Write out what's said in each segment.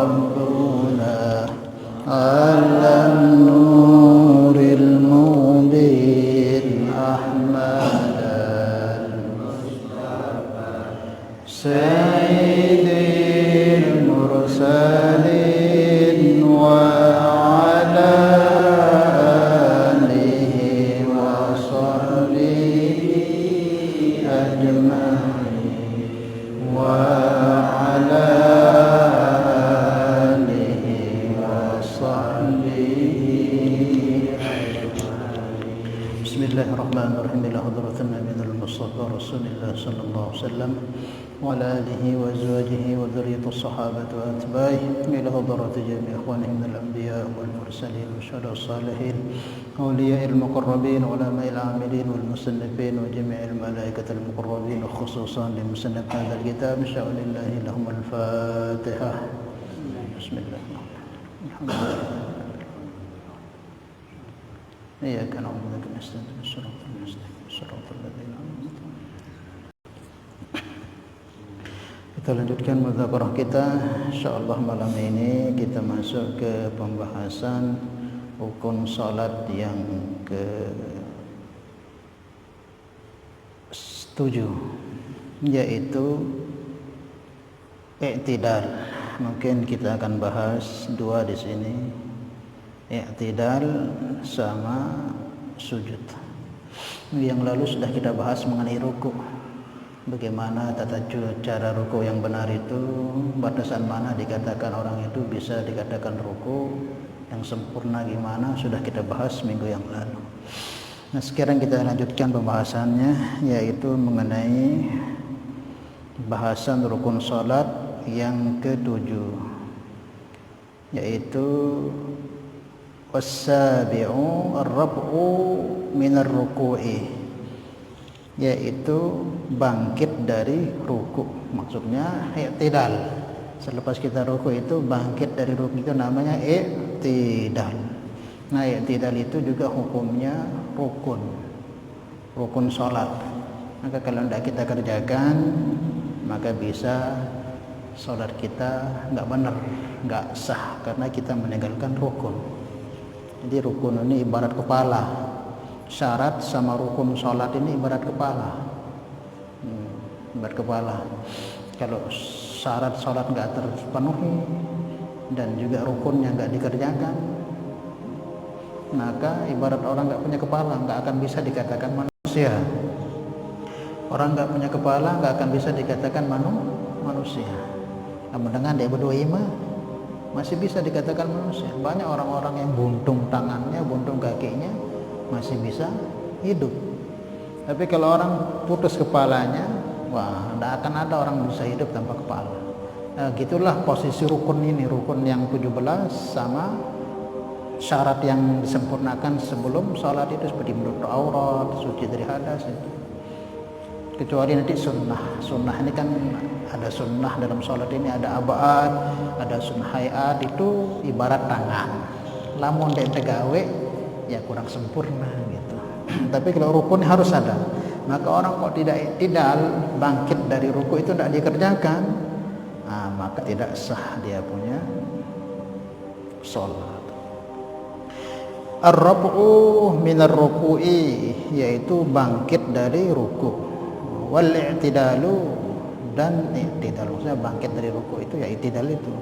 ربنا على النور المبين أحمد المصطفى سيد المرسلين وعلى آله وصحبه أجمعين وعلى آله وصحبه أجمعين. بسم الله الرحمن الرحيم. إلى حضرة النبي المصطفى رسول الله صلى الله عليه وسلم وعلى آله وأزواجه وذرية الصحابة وأتباعه إلى حضرة جميع إخوانهم من الأنبياء والمرسلين والشهداء الصالحين أولياء المقربين علماء العاملين والمصنفين وجميع الملائكة المقربين وخصوصا لمصنف هذا الكتاب إن شاء الله لهم الفاتحة. بسم الله الحمد لله إياك نعبد وإياك نستعين الصراط المستقيم صراط الذين أنعمت عليهم. Kita lanjutkan mudzakarah kita. Insyaallah malam ini kita masuk ke pembahasan rukun salat yang ke-7, yaitu i'tidal. Mungkin kita akan bahas dua di sini, i'tidal sama sujud. Yang lalu sudah kita bahas mengenai ruku. Bagaimana tata cara ruku yang benar itu, batasan mana dikatakan orang itu bisa dikatakan ruku yang sempurna gimana, sudah kita bahas minggu yang lalu. Nah, sekarang kita lanjutkan pembahasannya, yaitu mengenai bahasan rukun salat yang ke-7, yaitu was-sabi'u ar-raf'u minar ruku'i, yaitu bangkit dari ruku. Maksudnya i'tidal. Selepas kita ruku itu bangkit dari ruku, itu namanya i'tidal. Nah, i'tidal itu juga hukumnya rukun salat. Maka kalau tidak kita kerjakan, maka bisa salat kita nggak benar, nggak sah, karena kita meninggalkan rukun. Jadi rukun ini ibarat kepala. Syarat sama rukun salat ini ibarat kepala. Ibarat kepala. Kalau syarat salat nggak terpenuhi dan juga rukunnya nggak dikerjakan, maka ibarat orang nggak punya kepala, nggak akan bisa dikatakan manusia. Orang nggak punya kepala nggak akan bisa dikatakan manusia. Namun dengan dia berdua masih bisa dikatakan manusia. Banyak orang-orang yang buntung tangannya, buntung kakinya, masih bisa hidup. Tapi kalau orang putus kepalanya, wah, tidak akan ada orang bisa hidup tanpa kepala. Nah, gitulah posisi rukun ini, rukun yang 17 sama syarat yang disempurnakan sebelum sholat itu, seperti menutup aurat, suci dari hadas itu. Kecuali nanti sunnah. Sunnah ini kan ada sunnah dalam sholat ini, ada abad, ada sunnah hayat, itu ibarat tangan. Lamun dia tegawe, ya kurang sempurna gitu. Tapi kalau rukun harus ada. Maka orang kok tidak bangkit dari ruku itu tidak dikerjakan, nah, maka tidak sah dia punya salat. Ar-raf'u minar ruku'i, yaitu bangkit dari ruku. Wal i'tidalu, dan i'tidal, maksudnya bangkit dari ruku itu ya i'tidal itu.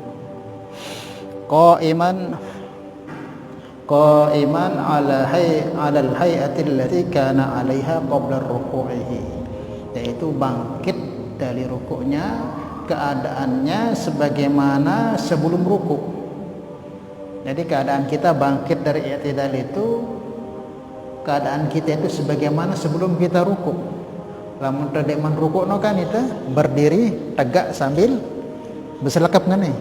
Qa'iman ala al-hay'ati allati kana 'alaiha qabla ruku'ihi, yaitu bangkit dari rukuknya keadaannya sebagaimana sebelum ruku. Jadi keadaan kita bangkit dari i'tidal itu, keadaan kita itu sebagaimana sebelum kita ruku. Lamun tadi man ruku no kan itu berdiri tegak sambil berselekap ngene.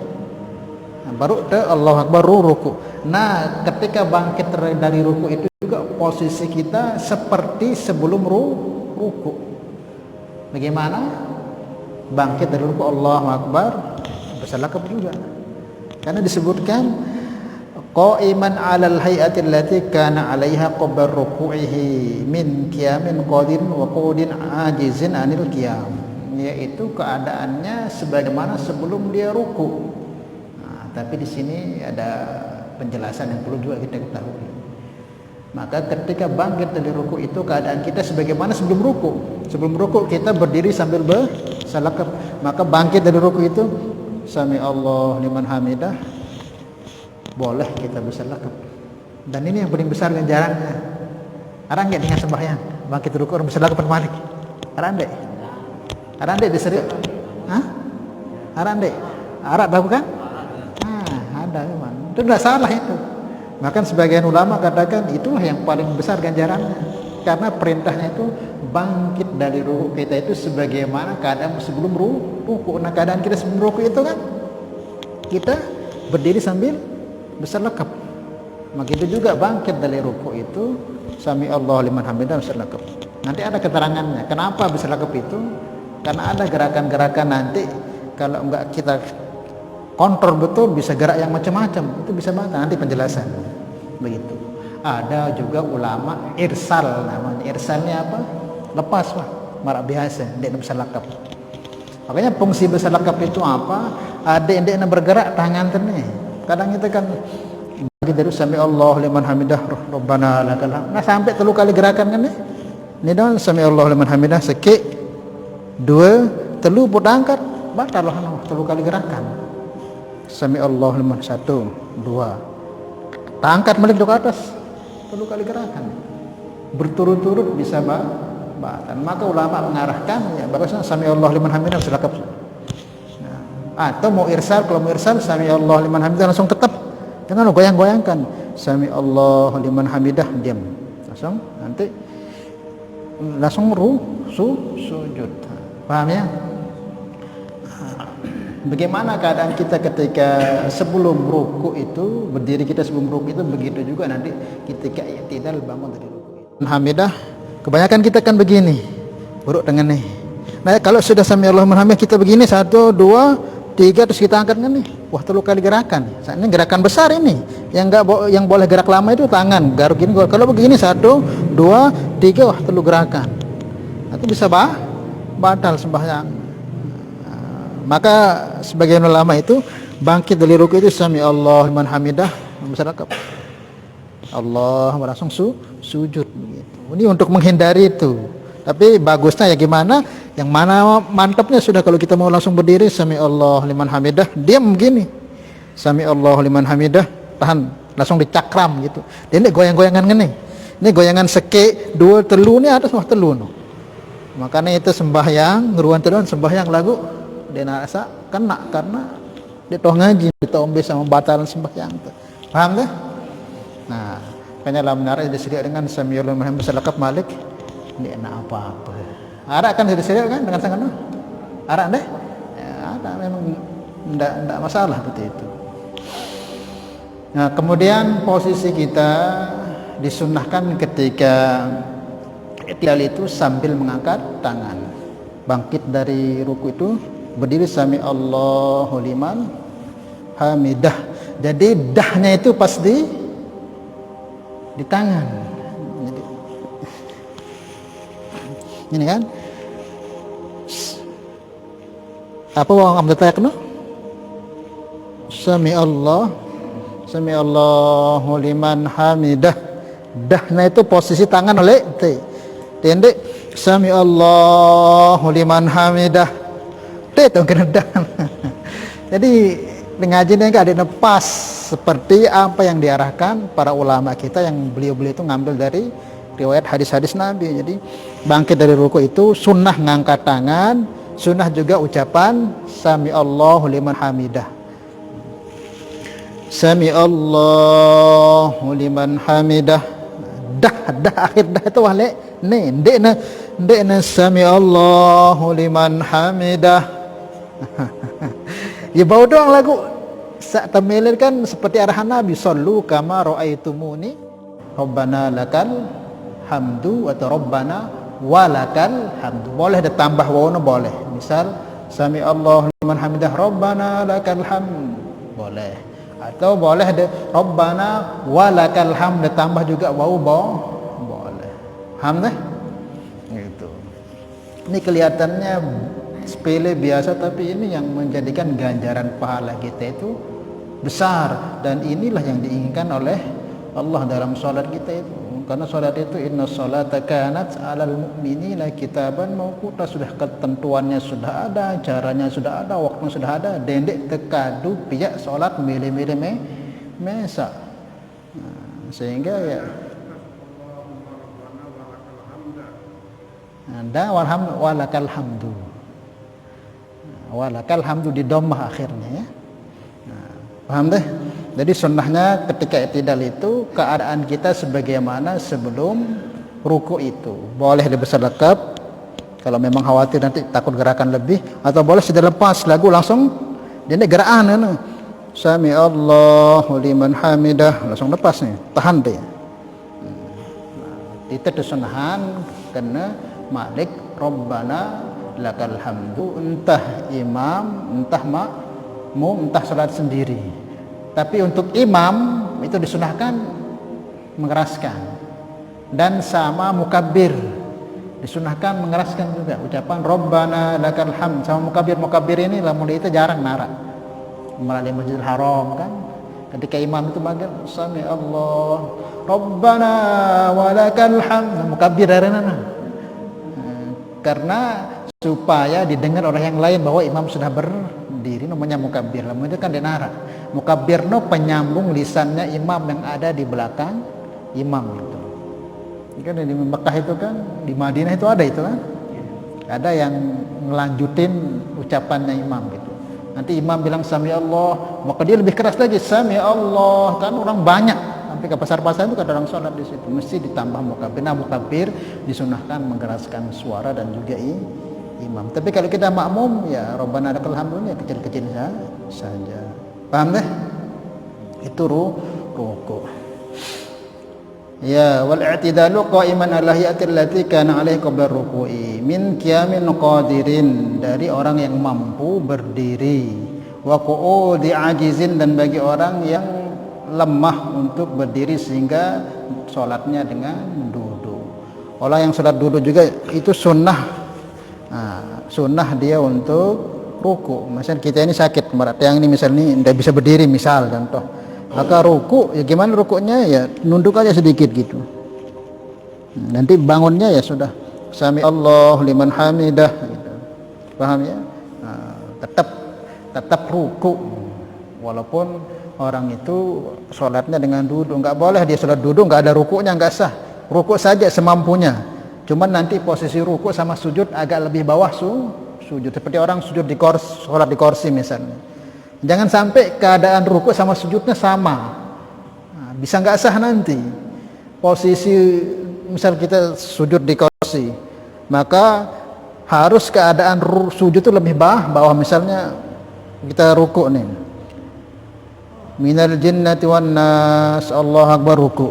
Baru te Allahu Akbar ruku. Nah, ketika bangkit dari ruku itu juga posisi kita seperti sebelum ruku. Bagaimana? Bangkit dari ruku Allahu Akbar, berselekap juga. Karena disebutkan qa'iman 'alal hay'ati allati kana 'alaiha qabla ruku'ihi min qiyamin qadin wa qudin 'ajizin 'anil qiyam, yaitu keadaannya sebagaimana sebelum dia ruku. Nah, tapi di sini ada penjelasan yang perlu juga kita ketahui. Maka ketika bangkit dari ruku itu keadaan kita sebagaimana sebelum ruku. Sebelum ruku kita berdiri sambil bersalakap. Maka bangkit dari ruku itu sami Allah liman hamidah, boleh kita bersalakap. Dan ini yang paling besar ganjarannya. Ada enggak dengan sembahyang bangkit dari ruku orang bersalakap balik? Ada enggak? Ada enggak diserius? Hah? Ada enggak? Ada bukan? Ada memang. Itu enggak salah itu. Bahkan sebagian ulama katakan itulah yang paling besar ganjarannya, karena perintahnya itu bangkit dari ruku kita itu sebagaimana keadaan sebelum ruku. Nah keadaan kita sebelum ruku itu kan kita berdiri sambil bersalakap. Maka itu juga bangkit dari ruku itu sami Allah liman hamidah bersalakap. Nanti ada keterangannya kenapa bersalakap itu, karena ada gerakan-gerakan nanti kalau enggak kita kontrol betul bisa gerak yang macam-macam, itu bisa banget nanti penjelasan begitu. Ada juga ulama irsal, namanya irsalnya apa? Lepas lah, marak biasa dia bersalakap. Makanya fungsi bersalakap itu apa? Ada yang bergerak tangan tene. Kadang kita kan bagi dari sami Allah liman hamidah rabbana lakal hamd. Nah sampai 3 kali gerakan kan nih. Ini dong sami Allah liman hamidah sekik 2 3 pun angkat batal lah 3 kali gerakan. Sami Allah liman 1 2 angkat balik ke atas 3 kali gerakan berturut-turut bisa batal. Maka ulama mengarahkan ya bagusnya sami Allah liman hamidah bersalakap. Nah, atau mau irsal, kalau mau irsal sami Allah liman hamidah langsung tetap, jangan goyang-goyangkan sami Allah liman hamidah diam langsung, nanti langsung sujud. Paham ya? Bagaimana keadaan kita ketika sebelum ruku itu, berdiri kita sebelum ruku itu, begitu juga nanti ketika i'tidal bangun dari ruku. Hamidah, kebanyakan kita kan begini, buruk tangan nih. Nah kalau sudah sami Allah liman hamidah kita begini 1 2 3 terus kita angkat kan nih, wah 3 kali gerakan. Ini gerakan besar ini, yang boleh gerak lama itu tangan, garuk gini. Kalau begini 1 2 3 wah 3 gerakan, itu bisa batal sembahyang. Maka sebagian ulama itu bangkit dari ruku itu sami Allah liman hamidah bersalakap. Allah langsung sujud begitu. Ini untuk menghindari itu. Tapi bagusnya ya gimana? Yang mana mantapnya sudah kalau kita mau langsung berdiri sami Allah liman hamidah, diam begini. Sami Allah liman hamidah, tahan, langsung dicakram gitu. Dia ini goyang-goyangan gini. Ini goyangan seke 2 telu ini atas mah telu no. Makanya itu sembahyang, ngeruan teluan sembahyang lagu dia rasa kena karena dia toh ngaji, kita ombe sama batalan sembahyang tuh. Paham tak? Nah, makanya dalam menara disediakan dengan Samiul Muhammad bersalakap malik, dia enak apa-apa. Ada kan disediakan kan dengan sangat no? Ada deh? Ya, ada memang enggak masalah seperti itu. Nah, kemudian posisi kita disunnahkan ketika i'tidal itu sambil mengangkat tangan. Bangkit dari ruku itu berdiri sami Allahu liman hamidah. Jadi dahnya itu pas di tangan. Jadi, ini kan apa wong am detekno? Sami Allahu liman hamidah. Dahnya itu posisi tangan oleh tendek sami Allahu liman hamidah. Itu kena dah. Jadi ngaji ini ada pas seperti apa yang diarahkan para ulama kita yang beliau-beliau itu ngambil dari riwayat hadis-hadis Nabi. Jadi bangkit dari ruku itu sunnah ngangkat tangan, sunnah juga ucapan sami Allahu liman hamidah. Sami Allahu liman hamidah. Dah akhir dah itu wale ne ndek sami Allahu liman hamidah. Ya bau doang lagu sak temelir kan seperti arahan Nabi sallu kama raaitumuni rabbana lakal hamdu atau rabbana walakal hamdu. Boleh ditambah wawna boleh. Misal sami Allahu liman hamidah rabbana lakal hamd boleh. Atau boleh rabbana walakal hamd ditambah juga waw boleh. Hamd gitu. Ini kelihatannya sepele biasa, tapi ini yang menjadikan ganjaran pahala kita itu besar, dan inilah yang diinginkan oleh Allah dalam salat kita itu. Karena salat itu inna salata kanat 'alal mu'minina kitaban mauquta, sudah ketentuannya sudah ada, caranya sudah ada, waktunya sudah ada, dendek tekadu pijak salat milih-milih mesa. Sehingga ya ada walakal hamdu. Walakal hamdu di dhammah akhirnya ya. Paham deh? Jadi sunnahnya ketika i'tidal itu keadaan kita sebagaimana sebelum ruku itu. Boleh diberselekap kalau memang khawatir nanti takut gerakan lebih, atau boleh sudah lepas lagu langsung jadi gerakan anu. Sami Allahu liman hamidah, langsung lepas nih, tahan deh. Itu sunnahan karena Malik Rabbana lakal hamdu, entah imam, entah makmum, entah salat sendiri. Tapi untuk imam itu disunahkan mengeraskan, dan sama mukabbir disunahkan mengeraskan juga ucapan Rabbana lakal hamd. Sama mukabbir ini lah mulai itu jarang narak melalui Masjidil Haram kan, ketika imam itu manggil Sami Allah Rabbana walakal hamd, mukabbir dari mana? Karena supaya didengar oleh yang lain bahwa imam sudah berdiri, namanya mukabbir. Lamun itu kan dinara. Mukabbir no penyambung lisannya imam yang ada di belakang imam itu. Kan di Mekah itu kan, di Madinah itu ada itu kan. Ada yang ngelanjutin ucapannya imam gitu. Nanti imam bilang Sami Allah, maka dia lebih keras lagi Sami Allah. Kan orang banyak, sampai ke pasar-pasar itu ada orang sholat di situ, mesti ditambah mukabbir. Nah, mukabbir disunahkan mengkeraskan suara dan juga imam. Tapi kalau kita makmum ya Rabbana lakal hamdu ya kecil-kecil saja. Paham deh? Itu ruku. Ya, wal i'tidalu qa'iman ala hayati allati kana 'alaihi qabla ruku'i min qiyamin qadirin, dari orang yang mampu berdiri, wa qu'udi ajizin, dan bagi orang yang lemah untuk berdiri sehingga sholatnya dengan duduk. Orang yang sholat duduk juga itu sunnah. Sunnah dia untuk ruku. Misal kita ini sakit, yang ini misalnya tidak bisa berdiri misal contoh, maka ruku ya gimana rukunya ya nunduk aja sedikit gitu. Nanti bangunnya ya sudah Sami Allah liman hamidah gitu. Paham ya? Tetap ruku walaupun orang itu sholatnya dengan duduk. Nggak boleh dia sholat duduk nggak ada rukunya, nggak sah. Ruku saja semampunya, cuman nanti posisi ruku sama sujud agak lebih bawah sujud, seperti orang sujud di kursi, sholat di kursi misalnya. Jangan sampai keadaan ruku sama sujudnya sama. Bisa nggak sah nanti. Posisi misal kita sujud di kursi, maka harus keadaan sujud itu lebih bawah. Misalnya kita ruku nih, minal jinnati wan nas, Allahu akbar, ruku.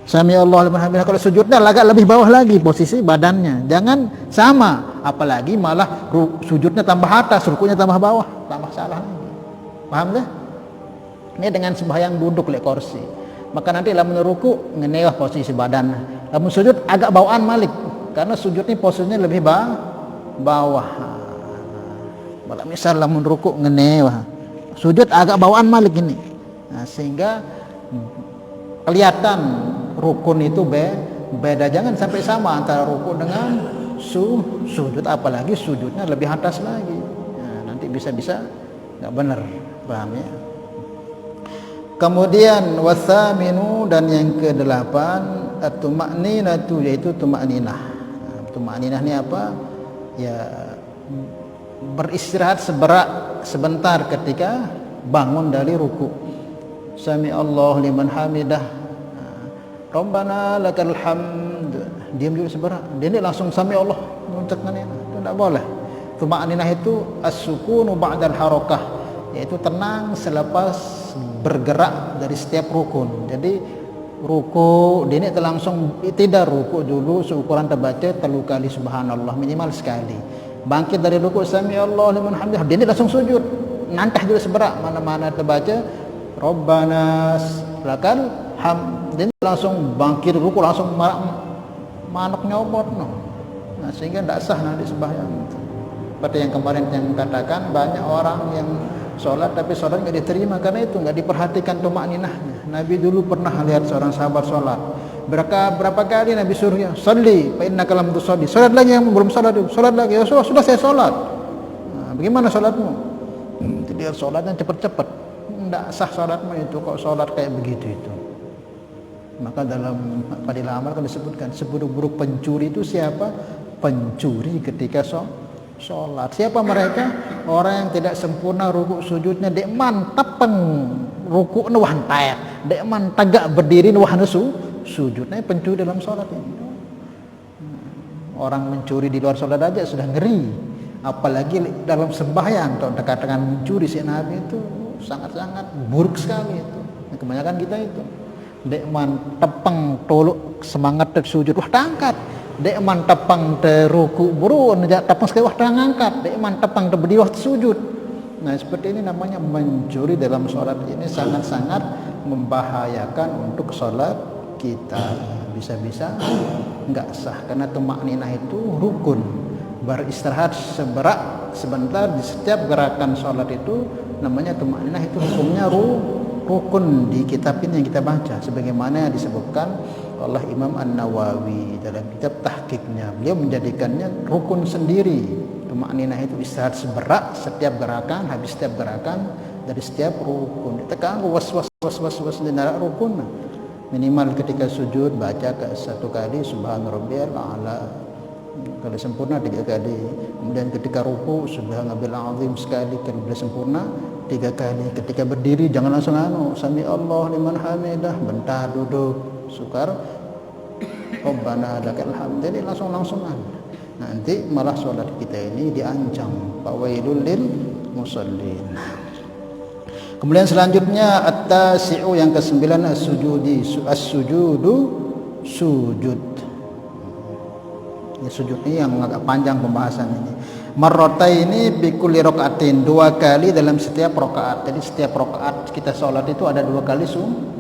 Sami Allah liman hamidah, kalau sujudnya agak lebih bawah lagi posisi badannya, jangan sama, apalagi malah sujudnya tambah atas, rukunya tambah bawah, tambah salah lagi. Paham deh? Ini dengan sembahyang duduk lek kursi, maka nanti lamun ruku ngenewah posisi badan, lamun sujud agak bawaan malik, karena sujud ini posisinya lebih bawah. Malah misal lamun ruku ngenewah, sujud agak bawaan malik ini. Nah, sehingga kelihatan rukun itu beda, jangan sampai sama antara rukun dengan sujud, apalagi sujudnya lebih atas lagi. Nah, nanti bisa-bisa nggak benar, paham ya? Kemudian wasaminu, dan yang ke-8 at-tuma'ninatu, yaitu tuma'ninah. Tuma'ninah ini apa? Ya beristirahat sebentar ketika bangun dari ruku. Sami Allah liman hamidah, Rabbana lakal hamd, diam juga sebentar, dia ini langsung Sami Allah muncakkan itu tidak boleh. Tuma'ninah itu as-sukunu ba'dal harakah, yaitu tenang selepas bergerak dari setiap rukun. Jadi ruku dia ini langsung tidak ruku dulu seukuran terbaca 3 kali subhanallah minimal sekali. Bangkit dari ruku Sami Allah liman hamidah, dia ini langsung sujud, nantah juga seberak mana-mana terbaca Rabbana lakal hamd, dia langsung bangkit ruku langsung manuk nyobot no. Nah, sehingga tidak sah nanti sembahyang. Seperti yang kemarin yang katakan, banyak orang yang sholat tapi sholat nggak diterima karena itu nggak diperhatikan tumakninahnya. Nabi dulu pernah lihat seorang sahabat sholat, berapa kali Nabi suruhnya sholli fa innaka lam tusolli, sholat lagi, yang belum sholat lagi, ya sudah saya sholat. Nah, bagaimana sholatmu? Dia sholatnya cepat-cepat, tidak sah sholatmu itu kok sholat kayak begitu itu. Maka dalam Fadhil Amal kan disebutkan seburuk-buruk pencuri itu siapa? Pencuri ketika sholat. Siapa mereka? Orang yang tidak sempurna ruku sujudnya, dek mantapeng ruku nuhan tayak, dek man tagak berdiri nuhan sujudnya, pencuri dalam sholat itu. Orang mencuri di luar sholat aja sudah ngeri, apalagi dalam sembahyang. Kalau dekat dengan mencuri si Nabi itu sangat-sangat buruk sekali itu. Kebanyakan kita itu dek man tepeng toluk semangat tersujud wah tangkat, dek man tepeng teruku burun tepeng sekali wah ngangkat, dek man tepeng terberdiri wah sujud. Nah seperti ini namanya mencuri dalam sholat. Ini sangat-sangat membahayakan untuk sholat kita. Bisa-bisa nggak sah karena tumakninah itu rukun. Beristirahat sebentar di setiap gerakan sholat itu namanya tumakninah, itu hukumnya rukun di kitab ini yang kita baca, sebagaimana yang disebutkan oleh Imam An-Nawawi dalam kitab tahqiqnya. Beliau menjadikannya rukun sendiri. Tumakninah itu istirahat seberak setiap gerakan, habis setiap gerakan dari setiap rukun. Ditekan was di narak rukun. Minimal ketika sujud baca satu kali subhana rabbiyal a'la, kalau sempurna 3 kali. Kemudian ketika ruku subhanallah azim sekali, kalau sudah sempurna 3 kali. Ketika berdiri jangan langsung sami Allah liman hamidah, bentar duduk sukar Rabbana lakal hamd, jadi langsungan. Nanti malah sholat kita ini diancam fawailul lil musallin. Kemudian selanjutnya at-tasi'u yang ke-9 as-sujudu sujud. Ya, sujud ini yang agak panjang pembahasan ini. Marrataini bi kulli rakaatin, 2 kali dalam setiap rakaat. Jadi setiap rakaat kita sholat itu ada 2 kali sujud.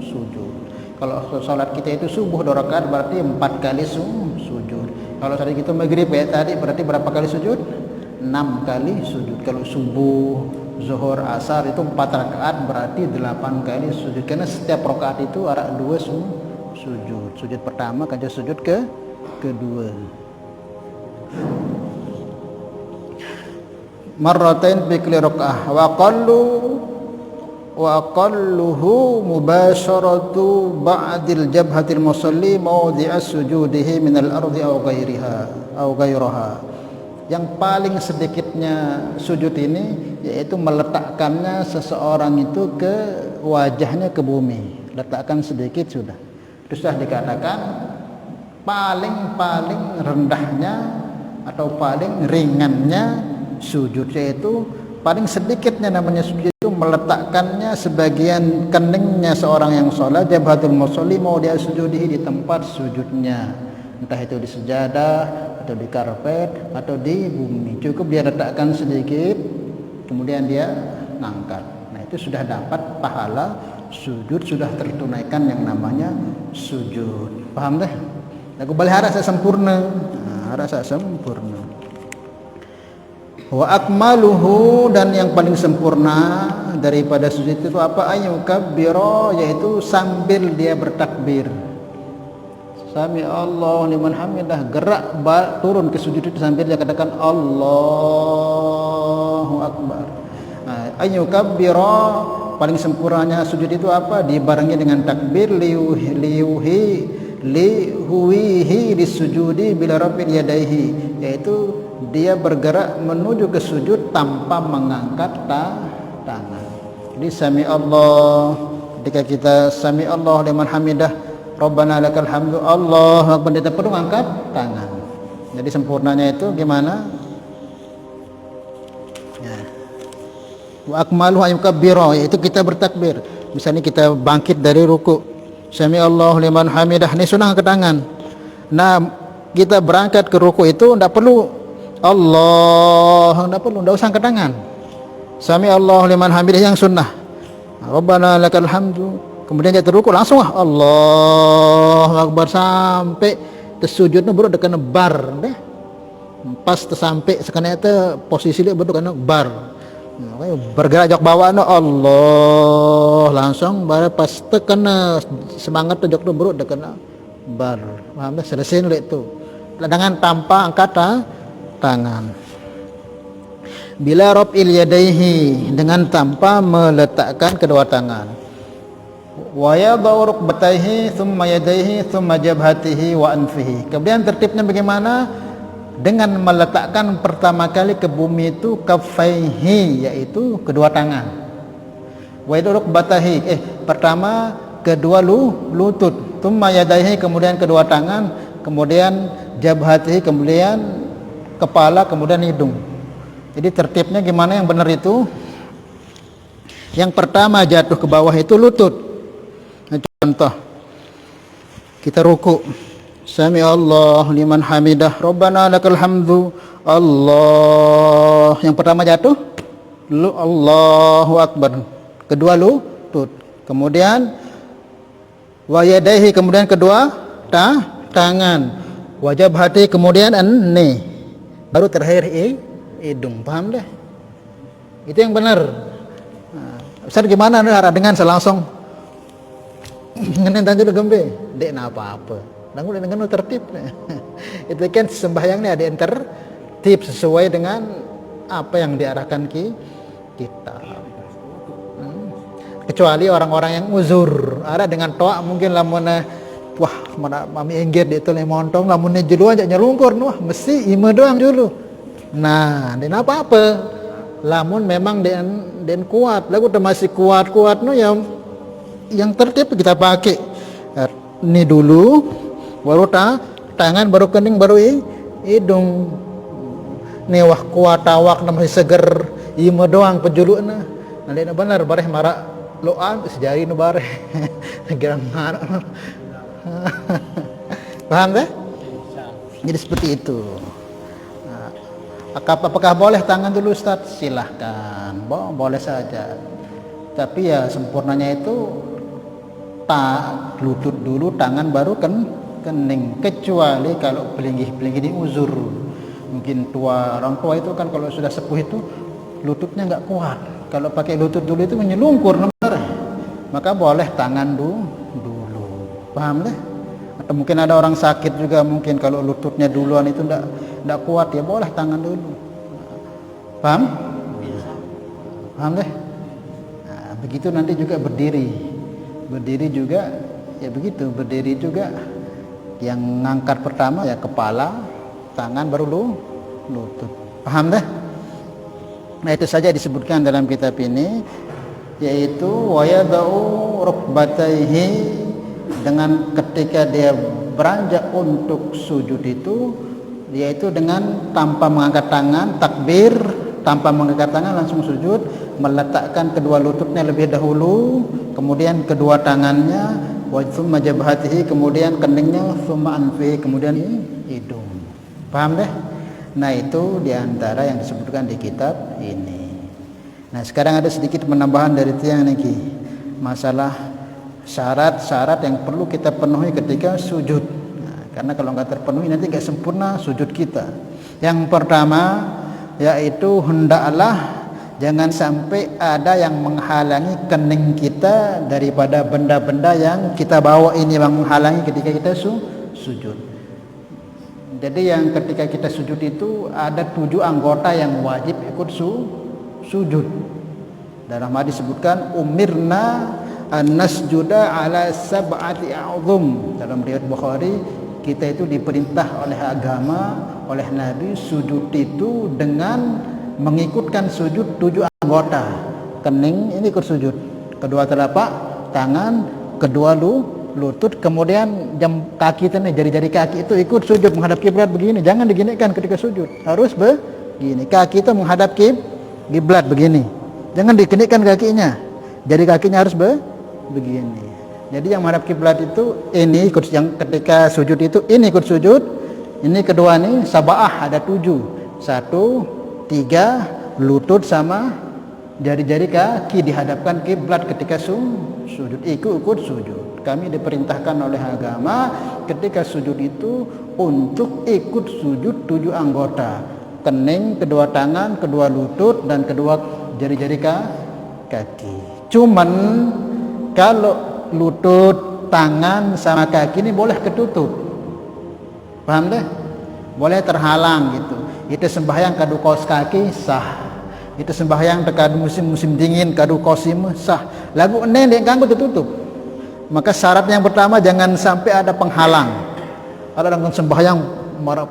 Kalau sholat kita itu subuh 2 rakaat berarti 4 kali sujud. Kalau tadi kita maghrib ya tadi berarti berapa kali sujud? 6 kali sujud. Kalau subuh, zuhur, asar itu 4 rakaat berarti 8 kali sujud. Karena setiap rakaat itu ada 2 sujud. Sujud pertama kemudian sujud kedua. Marratain bi kulli rakaah wa aqalluhu mubasharatu ba'dil jabhatil musalli mawdi'a sujudihi minal ardi aw ghairiha. Yang paling sedikitnya sujud ini yaitu meletakkannya seseorang itu ke wajahnya ke bumi. Letakkan sedikit sudah. Itu sudah dikatakan paling rendahnya atau paling ringannya sujud, yaitu paling sedikitnya namanya sujud itu meletakkannya sebagian keningnya seorang yang sholat jabhatul musalli mau dia sujudihi di tempat sujudnya, entah itu di sejadah atau di karpet atau di bumi. Cukup dia letakkan sedikit kemudian dia ngangkat. Nah itu sudah dapat pahala sujud, sudah tertunaikan yang namanya sujud. Paham deh? Aku balik harap saya sempurna. Rasa sempurna. Wa akmaluhu, dan yang paling sempurna daripada sujud itu apa? Ayyukabbira, yaitu sambil dia bertakbir. Sami Allah liman hamidah, gerak turun ke sujud itu sambil dia katakan Allahu Akbar. Ayyukabbira, paling sempurnanya sujud itu apa? Dibarengi dengan takbir lihuwihi disujudi bila rafil yadaihi, yaitu dia bergerak menuju ke sujud tanpa mengangkat tangan. Jadi sami Allah, ketika kita sami Allah liman hamidah Rabbana lakal hamdu Allahu akbar, kita perlu angkat tangan. Jadi sempurnanya itu gimana? Ya. Wa akmaluhu ayyukabbira, yaitu kita bertakbir. Misalnya kita bangkit dari ruku, Sami Allah liman hamidah, ini sunnah angkat tangan. Nah, kita berangkat ke ruku itu tidak perlu Allah, tidak usah angkat tangan. Sami Allah liman hamidah yang sunnah. Rabbana lakal hamdu. Kemudian kita ruku langsung Allahu Akbar sampai tersujudnya baru dekat bar deh. Pas tersampai sekarang itu posisi dia baru dekat bar. Bergerak jok bawah no Allah langsung baru pas tekan semangat tuh jok tuh bro tekan bar paham dah selesai nulis itu dengan tanpa angkat tangan bila raf'il yadaihi dengan tanpa meletakkan kedua tangan wa yadau rukbatayhi thumma yadayhi thumma jabhatihi wa anfihi. Kemudian tertibnya bagaimana? Dengan meletakkan pertama kali ke bumi itu kaffaihi, yaitu kedua tangan. Wa yadau rukbatayhi pertama kedua lutut, thumma yadayhi kemudian kedua tangan, kemudian jabhatihi kemudian kepala, kemudian hidung. Jadi tertibnya gimana yang benar itu? Yang pertama jatuh ke bawah itu lutut. Contoh kita ruku, sami Allah liman hamidah, Rabbana lakal hamdu, Allah. Yang pertama jatuh Allahu akbar, kedua lutut, kemudian wa yadaihi kemudian kedua tangan, wajab hati kemudian ini, baru terakhir hidung. Paham deh? Itu yang benar. Ustaz gimana dengan langsung ngenen tanjur gembe dek na apa-apa nanggu dengan tertib. Itu kan sembahyangnya ada yang tertib sesuai dengan apa yang diarahkan kita. Kecuali orang-orang yang uzur ada dengan toa mungkin lamun wah mana mami enggir di itu montong lamun jelu aja nyelungkur wah mesti ima doang dulu. Nah den apa-apa lamun memang den kuat lagu masih kuat no yang tertib kita pakai ini dulu baru tangan baru kening baru hidung nih wah kuat awak masih seger ima doang pejulukna nanti benar bareh marak loan sejari nu bareh gerang marak paham deh? Jadi seperti itu. Apakah boleh tangan dulu Ustaz? Silahkan, boleh saja, tapi ya sempurnanya itu lutut dulu, tangan baru kening. Kecuali kalau pelinggih-pelinggih ini uzur, mungkin tua, orang tua itu kan kalau sudah sepuh itu lututnya nggak kuat. Kalau pakai lutut dulu itu menyelungkur nomor, maka boleh tangan dulu. Paham deh? Atau mungkin ada orang sakit juga mungkin kalau lututnya duluan itu nggak kuat ya boleh tangan dulu. Paham? Paham deh? Nah, begitu nanti juga berdiri juga ya begitu, berdiri juga yang ngangkat pertama ya kepala, tangan baru lutut. Paham deh? Nah itu saja disebutkan dalam kitab ini, yaitu wa yadau rukbatayhi, dengan ketika dia beranjak untuk sujud itu yaitu dengan tanpa mengangkat tangan, takbir tanpa mengangkat tangan langsung sujud, meletakkan kedua lututnya lebih dahulu, kemudian kedua tangannya, wa tsumma jabhatihi kemudian keningnya, tsumma anfihi kemudian hidung. Paham deh? Nah itu diantara yang disebutkan di kitab ini. Nah sekarang ada sedikit penambahan dari tiang niki, masalah syarat-syarat yang perlu kita penuhi ketika sujud. Nah, karena kalau nggak terpenuhi nanti nggak sempurna sujud kita. Yang pertama yaitu hendaklah jangan sampai ada yang menghalangi kening kita daripada benda-benda yang kita bawa ini yang menghalangi ketika kita sujud. Jadi yang ketika kita sujud itu ada 7 anggota yang wajib ikut sujud. Dalam hadis disebutkan umirna an-nasjuda ala sab'ati a'zum. Dalam riwayat Bukhari kita itu diperintah oleh agama, oleh Nabi sujud itu dengan mengikutkan sujud 7 anggota. Kening ini ikut sujud, kedua telapak tangan, kedua lutut, kemudian kaki itu nih, jari-jari kaki itu ikut sujud menghadap kiblat begini. Jangan diginikan ketika sujud, harus begini. Kaki itu menghadap kiblat begini. Jangan diginikan kakinya. Jari kakinya harus begini. Jadi yang menghadap kiblat itu ini ikut, yang ketika sujud itu ini ikut sujud. Ini kedua nih sabaah ada 7. 1, 3 lutut sama jari-jari kaki dihadapkan kiblat ketika sujud. Ikut sujud. Kami diperintahkan oleh agama ketika sujud itu untuk ikut sujud 7 anggota. Kening, kedua tangan, kedua lutut dan kedua jari-jari kaki. Cuman kalau lutut, tangan sama kaki ini boleh ketutup. Paham deh? Boleh terhalang gitu. Itu sembahyang kadu kaos kaki sah. Itu sembahyang kadu musim dingin kadu kaos sah. Lagu ene dia ganggu tertutup. Maka syarat yang pertama jangan sampai ada penghalang. Ada orang sembahyang marah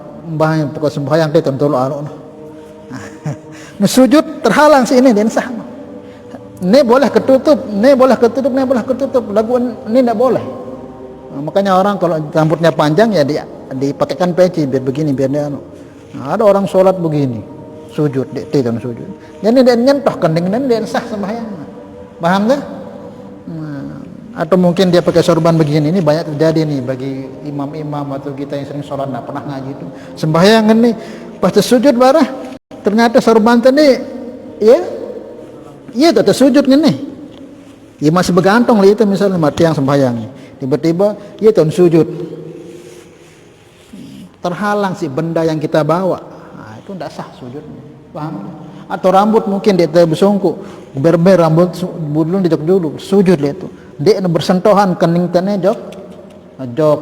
sembahyang dia tentu anu. Nah, sujud terhalang si ini dia sah. Ini boleh ketutup, ini boleh ketutup, ini boleh ketutup. Lagu ini tidak boleh. Nah, makanya orang kalau rambutnya panjang ya dipakaikan peci biar begini biar dia anu. Nah, ada orang sholat begini, sujud, dia sujud. Jadi dia nyentuh kening dan dia sah sembahyang. Paham tak? Nah, atau mungkin dia pakai sorban begini. Ini banyak terjadi nih bagi imam-imam atau kita yang sering sholat tidak pernah ngaji itu. Sembahyang ini pas sujud barah. Ternyata sorban tadi iya tak tersujud nih. Ya masih bergantung lah itu misalnya mati yang sembahyang. Tiba-tiba iya tuh sujud. Terhalang si benda yang kita bawa. Nah, itu tidak sah sujud. Paham? Atau rambut mungkin dia bersungkup, berber rambut belum dijok dulu, sujud dia itu. Dia bersentuhan kening tane jok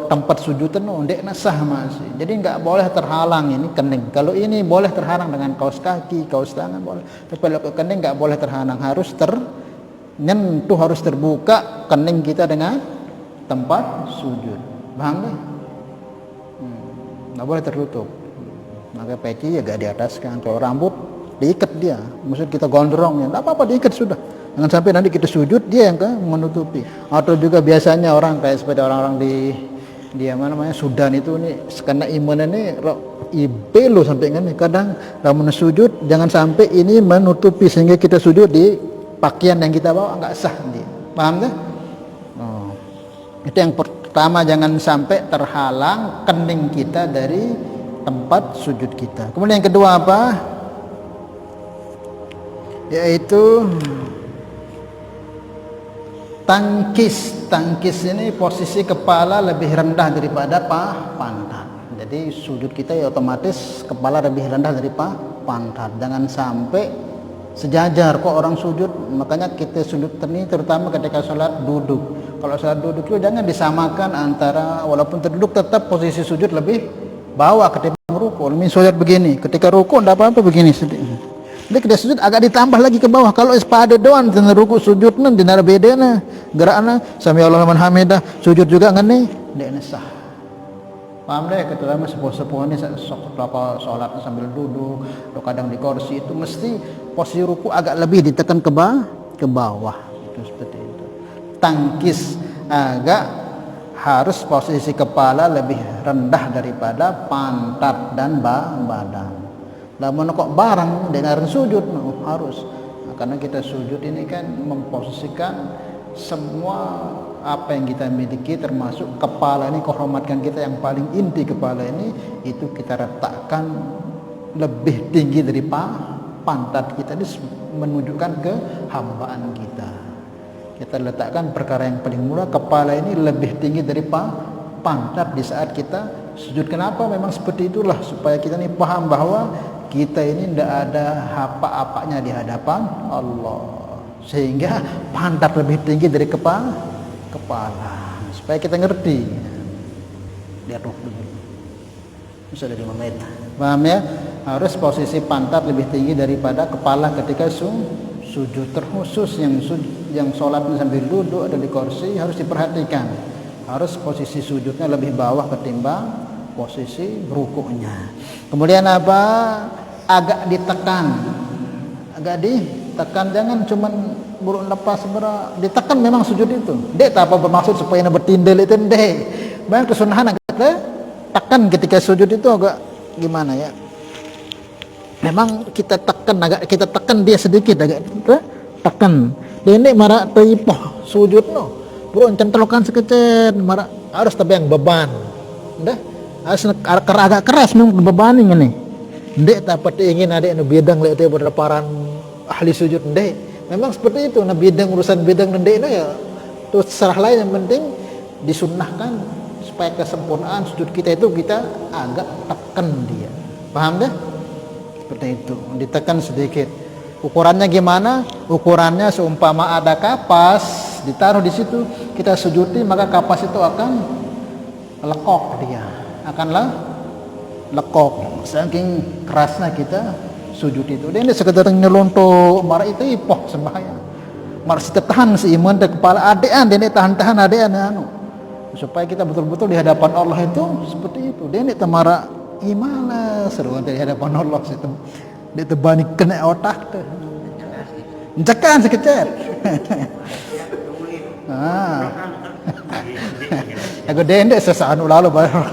tempat sujudan ndek sah masih. Jadi enggak boleh terhalang ini kening. Kalau ini boleh terhalang dengan kaos kaki, kaos tangan boleh. Tapi kalau kening enggak boleh terhalang, harus nyentuh, harus terbuka kening kita dengan tempat sujud. Paham deh? Enggak boleh tertutup. Maka peci agak di atas kan. Kalau rambut diikat dia. Maksud kita gondrong ya, enggak apa-apa diikat sudah. Jangan sampai nanti kita sujud dia yang menutupi. Atau juga biasanya orang kayak seperti orang-orang di Sudan itu nih karena iman ini ibelo sampai ini kadang dalam sujud jangan sampai ini menutupi sehingga kita sujud di pakaian yang kita bawa enggak sah dia. Paham tak? Oh. Itu yang pertama, jangan sampai terhalang kening kita dari tempat sujud kita. Kemudian yang kedua apa? Yaitu tangkis ini posisi kepala lebih rendah daripada pantat. Jadi sujud kita ya otomatis kepala lebih rendah dari pantat. Jangan sampai sejajar kok orang sujud. Makanya kita sujud ini terutama ketika sholat duduk. Kalau sholat duduk itu jangan disamakan antara walaupun terduduk tetap posisi sujud lebih bawah ketimbang ruku. Misalnya begini, ketika ruku tidak apa-apa begini sedikit. Dia kita sujud agak ditambah lagi ke bawah. Kalau sepada doan dengan ruku sujud nan dinar bedana gerakna sami Allahu liman hamidah sujud juga ngene dia sah. Paham deh keterutama sepuh-sepuh ini sholat sambil duduk atau kadang di kursi itu mesti posisi ruku agak lebih ditekan ke bawah. Itu seperti itu. Tangkis agak harus posisi kepala lebih rendah daripada pantat dan badan. Namun kok barang dengan sujud harus karena kita sujud ini kan memposisikan semua apa yang kita miliki termasuk kepala ini kehormatan kita yang paling inti kepala ini itu kita letakkan lebih tinggi dari pantat kita ini menunjukkan kehambaan kita letakkan perkara yang paling murah kepala ini lebih tinggi dari pantat di saat kita sujud. Kenapa? Memang seperti itulah supaya kita ini paham bahwa kita ini tidak ada apa-apanya di hadapan Allah sehingga pantat lebih tinggi dari kepala supaya kita ngerti lihat dulu bisa dari 5 menit. Paham ya? Harus posisi pantat lebih tinggi daripada kepala ketika sujud. Terkhusus yang sholat sambil duduk ada di kursi harus diperhatikan, harus posisi sujudnya lebih bawah ketimbang posisi rukuknya. Kemudian apa? Agak ditekan, jangan cuman buruk lepas ditekan. Memang sujud itu dek tak apa bermaksud supaya bertindel itu dek. Banyak kesunahan agak tekan ketika sujud itu agak gimana ya? Memang kita tekan dia sedikit agak tekan. Dia ini marah teipoh sujud bro centelkan sekecil marah harus tapi yang beban. Udah harus agak keras memang beban ini. Ndek tak pati ingin ada yang bidang lihat dia berleparan ahli sujud ndek. Memang seperti itu. Nah bidang urusan bidang ndek itu ya terus serah lain yang penting disunnahkan supaya kesempurnaan sujud kita itu kita agak tekan dia. Paham deh? Seperti itu. Ditekan sedikit. Ukurannya gimana? Ukurannya seumpama ada kapas ditaruh di situ, kita sujudi maka kapas itu akan lekok dia, lekok. Saking kerasnya kita sujud itu. Dia ini sekedar nyelontok, marah itu ipoh sembahyang. Marah si tahan si iman dan kepala adean, dia ini tahan adean anu. Supaya kita betul-betul di hadapan Allah itu seperti itu. Dia ini temara gimana seruan di hadapan Allah situ. Dia tebani kena otak tuh. Mencekan sekecet. Aku dendek sesanu lalu baru.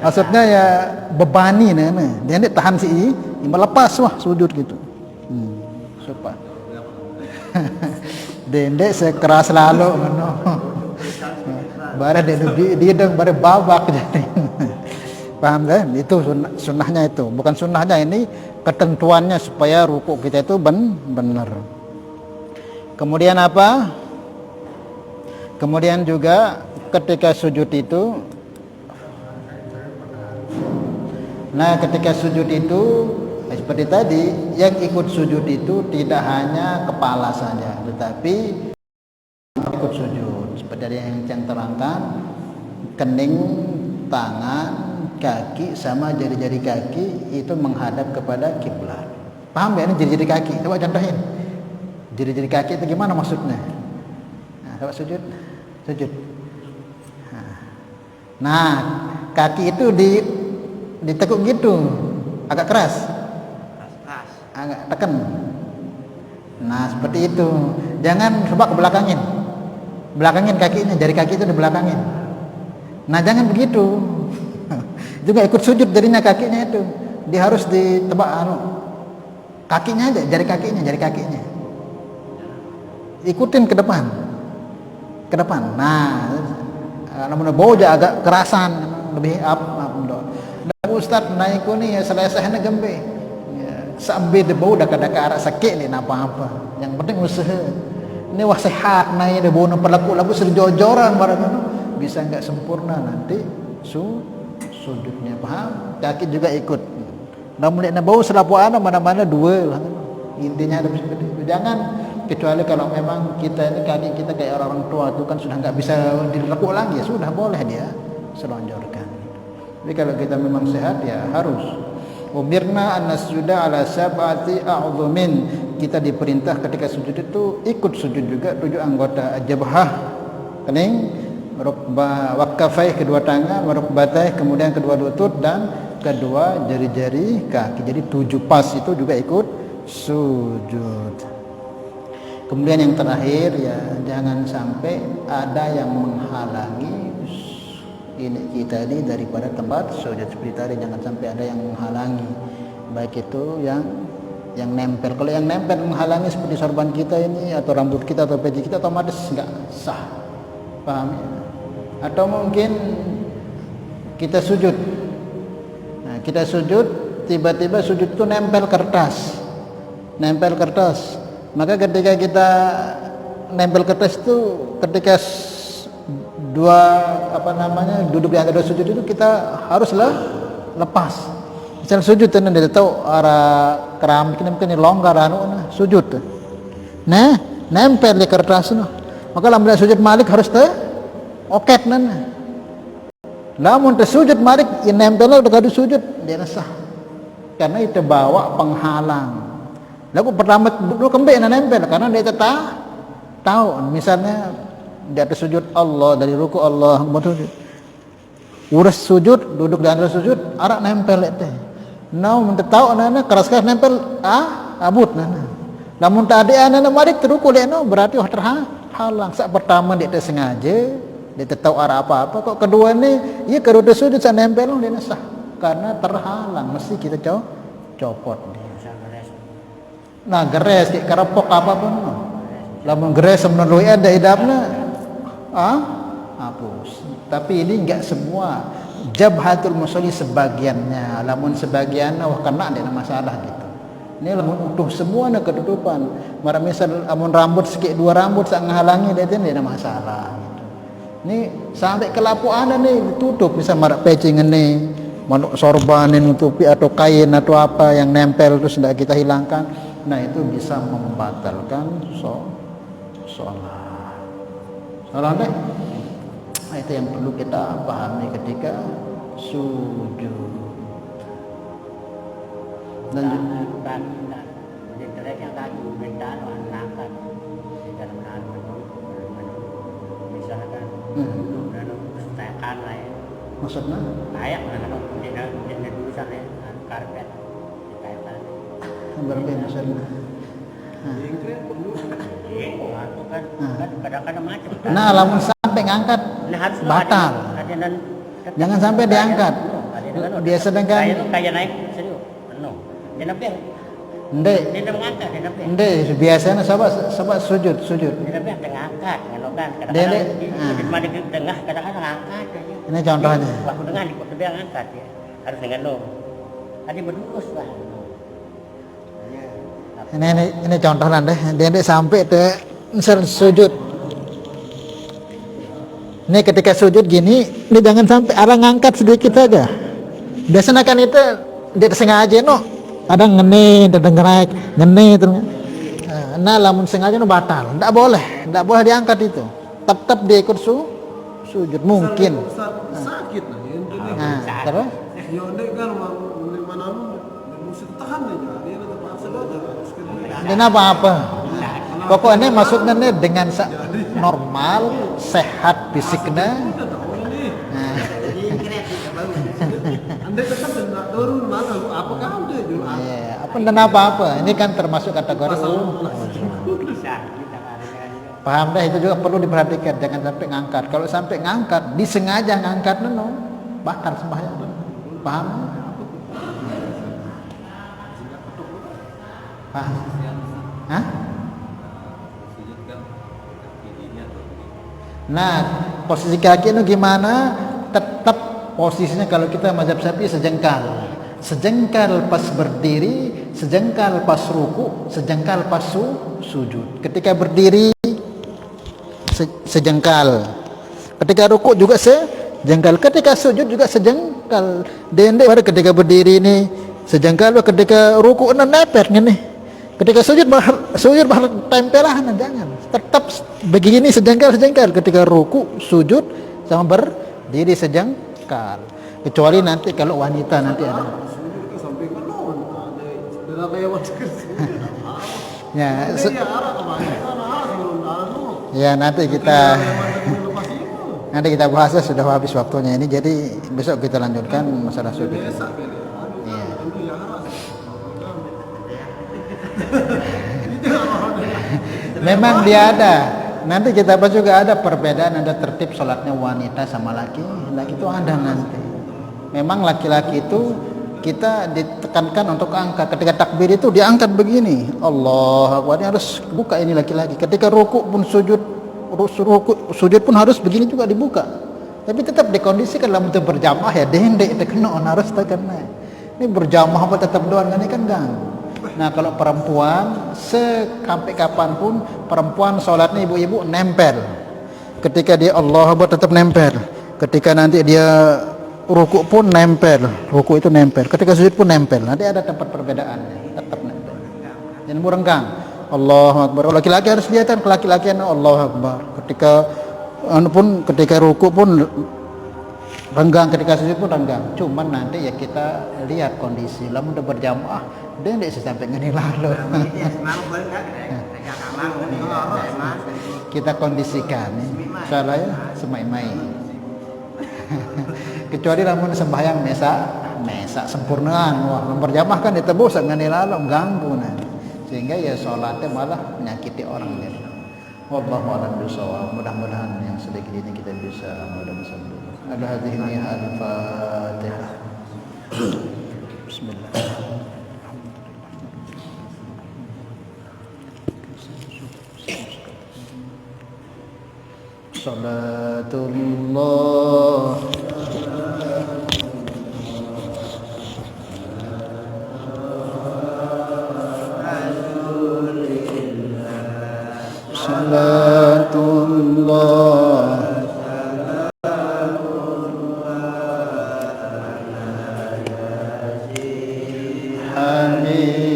Maksudnya ya bebani nih. Dendek tahan si melepas wah sujud gitu. Supaya dendek sekeras lalu ngono. Bara dia dong bara babak jadi. Paham kan? Itu sunnahnya itu. Bukan sunnahnya, ini ketentuannya supaya rukuk kita itu benar. Kemudian apa? Kemudian juga ketika sujud itu, nah ketika sujud itu seperti tadi, yang ikut sujud itu tidak hanya kepala saja, tetapi ikut sujud. Seperti yang terangkan, kening, tangan, kaki sama jari-jari kaki itu menghadap kepada kiblat. Paham ya ini jari-jari kaki? Coba contohin. Jari-jari kaki itu gimana maksudnya? Nah, coba sujud. Nah, kaki itu ditekuk gitu, agak keras. Agak tekan. Nah, seperti itu. Jangan coba ke belakangin. Belakangin kakinya, jari kaki itu dibelakangin. Nah, jangan begitu. Juga ikut sujud jadinya kakinya itu. Dia harus ditebak kakinya aja, jari kakinya. Ikutin ke depan. Nah, namun boja agak kerasan, lebih up. Dan Ustaz naik ni selesainya gembe. Sambil debau dah kadang arah sakit ni apa-apa. Yang penting usaha. Ini wah sehat naik debau nak lagu serjojoran barang bisa enggak sempurna nanti sujudnya, paham? Kaki juga ikut. Namun nak bau selapu ana mana-mana dua lah. Intinya ada seperti itu. Jangan kecuali kalau memang kita ini kaki kita kayak orang tua itu kan sudah enggak bisa dilekuk lagi, ya sudah boleh dia selonjorkan. Tapi kalau kita memang sehat ya harus. Umirna an nasjuda ala sab'ati a'dhumin. Kita diperintah ketika sujud itu ikut sujud juga 7 anggota. Jabhah, kening, rukbah, wakafai kedua tangan, rukbatai kemudian kedua lutut dan kedua jari-jari kaki. Jadi 7 pas itu juga ikut sujud. Kemudian yang terakhir ya jangan sampai ada yang menghalangi ini kita ini daripada tempat sujud. Seperti tadi jangan sampai ada yang menghalangi, baik itu yang nempel. Kalau yang nempel menghalangi seperti sorban kita ini atau rambut kita atau peci kita, otomatis enggak sah. Paham ya? Atau mungkin kita sujud. Nah, kita sujud, tiba-tiba sujud itu nempel kertas. Maka ketika kita nempel kertas itu, ketika duduk di antara sujud itu kita haruslah lepas. Misal sujud itu dia tahu arah keramik ini mungkin longgar sujud. Nah, nempel di kertas itu. Maka lambat sujud malik harus oket nana. Lamun sujud malik yang nempel udah kadu sujud dia sah. Karena itu bawa penghalang. Lalu pertama dulu kembali nempel karena dia tahu misalnya di atas sujud Allah, dari ruku Allah kemudian urus sujud, duduk di antara sujud arak nempel itu. Namun tahu nana keras-keras nempel abut nana. Namun tak ada nana malik teruku leno berarti terhalang. Saat pertama dia sengaja, dia tahu arah apa-apa. Kok kedua ni ia kedua sujud saat nempel dia sah karena terhalang. Mesti kita copot dia. Nah geres kayak kerepok apapun. Lamun geres menurut ada hidapnya hapus. Tapi ini enggak semua. Jabhatul musolli sebagiannya, lamun sebagian kena ada masalah gitu. Ini lamun utuh semua ada ketutupan. Mara misal amun rambut sikit 2 rambut sak ngahalangi dia ada masalah gitu. Ini sampai ke lapu ada nih ditutup, bisa mara peci ngene, manuk sorban nutupi atau kain atau apa yang nempel terus tidak kita hilangkan. Nah itu bisa membatalkan sholat. Sholat deh. Nah, itu yang perlu kita pahami ketika sujud. Dan yang tadi permintaan angkat di dalam misalkan tekan lah ya. Maksudnya? Kayak mana di tulisan ya karpet dikaitan. Berbeda misalnya. Kan kadang-kadang macam. Nah, lamun sampai ngangkat batal. Jangan sampai diangkat. Dia sedangkan kayak naik serius. Dia nampil. Ndek. Dia mengangkat, dia nampil. Ndek, biasanya sahabat sujud. Dia nampil ngangkat, ngalokan. Kadang-kadang di tengah, kadang-kadang ngangkat aja. Ini contohnya. Waktu tengah dia ngangkat ya. Harus dengan lo. Tadi berdurus lah. Ini contoh deh. Dia sampai ke sujud. Ini ketika sujud gini, ini jangan sampai arah ngangkat sedikit saja. Biasanya kan itu dia sengaja ada ngene, ada ngerek, ngene terus. Nah, lamun sengaja batal. Enggak boleh diangkat itu. Tetap dia ikut sujud mungkin. Sakit nah ini. Nah, terus? Ya ndek kan mana mesti tahan aja. Dia terpaksa aja. Dan apa-apa. Pokoknya maksudnya nih dengan normal, sehat fisiknya. Nah. Anda tetap tidak turun mana apa kamu tuh jual? Iya, apa dan apa-apa. Ini kan termasuk kategori paham dah, itu juga perlu diperhatikan, jangan sampai ngangkat. Kalau sampai ngangkat, disengaja ngangkat batal sembahyang. Paham? Paham? Hah? Nah, posisi kaki itu gimana? Tetap posisinya kalau kita mazhab Syafi'i sejengkal pas berdiri, sejengkal pas ruku, sejengkal pas sujud. Ketika berdiri sejengkal, ketika ruku juga sejengkal, ketika sujud juga sejengkal. Dendek pada ketika berdiri ini sejengkal, ketika ruku nepet nih. Ketika sujud bahar tempelan, jangan. Tetap begini sejengkal. Ketika ruku, sujud sama berdiri sejengkal. Kecuali nanti kalau wanita nanti ada. Ya nanti kita bahas, sudah habis waktunya ini. Jadi besok kita lanjutkan masalah sujud. Memang dia ada. Nanti kita bahas juga ada perbedaan, ada tertib sholatnya wanita sama laki itu ada nanti. Memang laki-laki itu kita ditekankan untuk angkat. Ketika takbir itu diangkat begini, Allah Akbar, harus buka ini laki-laki. Ketika ruku pun sujud pun harus begini juga dibuka. Tapi tetap dikondisikan dalam bentuk berjamaah ya, dendek tekno harus terkena. Ini berjamaah apa tetap doang ini kan ganggu. Nah kalau perempuan sampai kapanpun perempuan sholatnya ibu-ibu nempel. Ketika dia Allah Akbar tetap nempel. Ketika nanti dia ruku pun nempel. Ruku itu nempel. Ketika sujud pun nempel. Nanti ada tempat perbedaannya. Tetap nempel. Jangan murenggang. Allah Akbar. Laki-laki harus kelihatan laki-lakian Allah Akbar. Ketika ruku pun renggang, ketika sujud pun renggang. Cuman nanti ya kita lihat kondisi. Lalu udah berjamaah, dia tidak sampai ngeni lalu. Kita kondisikan, salah ya, semai-mai. Kecuali lamun sembahyang mesa sempurnaan, wah berjamaah kan ditebus ngeni lalu ganggu nanti. Sehingga ya sholatnya malah menyakiti orang jadi. Wallahu a'lam bishawab. Mudah-mudahan yang sedikit ini kita bisa mudah-mudahan. Ada hadhihi al-Fatihah. Bismillah. Salatullah Salatullah Amin.